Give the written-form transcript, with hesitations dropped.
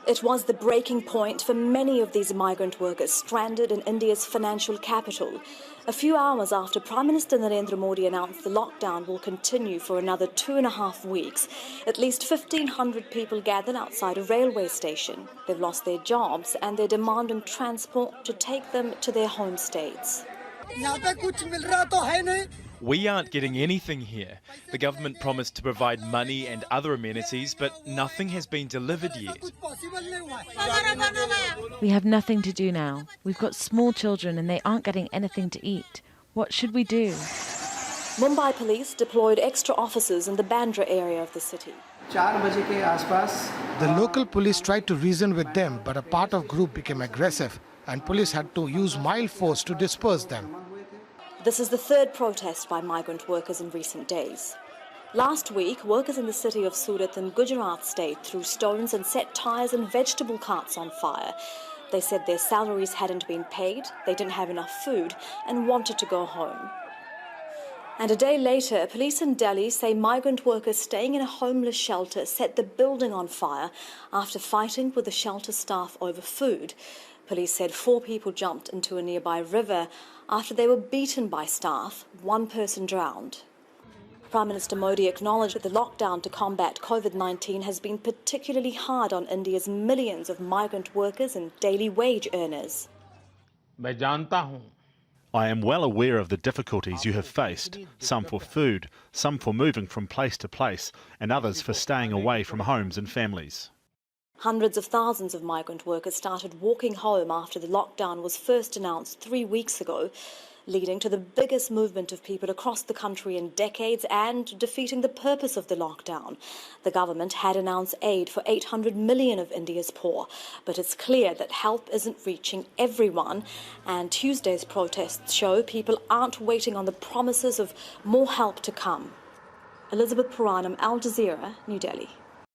It was the breaking point for many of these migrant workers stranded in India's financial capital. A few hours after Prime Minister Narendra Modi announced the lockdown will continue for another 2.5 weeks, at least 1,500 people gathered outside a railway station. They've lost their jobs and they're demanding transport to take them to their home states. We aren't getting anything here. The government promised to provide money and other amenities, but nothing has been delivered yet. We have nothing to do now. We've got small children and they aren't getting anything to eat. What should we do? Mumbai police deployed extra officers in the Bandra area of the city. The local police tried to reason with them, but a part of group became aggressive and police had to use mild force to disperse them. This is the third protest by migrant workers in recent days. Last week, workers in the city of Surat in Gujarat state threw stones and set tyres and vegetable carts on fire. They said their salaries hadn't been paid, they didn't have enough food and wanted to go home. And a day later, police in Delhi say migrant workers staying in a homeless shelter set the building on fire after fighting with the shelter staff over food. Police said 4 people jumped into a nearby river after they were beaten by staff. 1 person drowned. Prime Minister Modi acknowledged that the lockdown to combat COVID-19 has been particularly hard on India's millions of migrant workers and daily wage earners. I am well aware of the difficulties you have faced, some for food, some for moving from place to place, and others for staying away from homes and families. Hundreds of thousands of migrant workers started walking home after the lockdown was first announced 3 weeks ago, leading to the biggest movement of people across the country in decades and defeating the purpose of the lockdown. The government had announced aid for 800 million of India's poor, but it's clear that help isn't reaching everyone, and Tuesday's protests show people aren't waiting on the promises of more help to come. Elizabeth Puranam, Al Jazeera, New Delhi.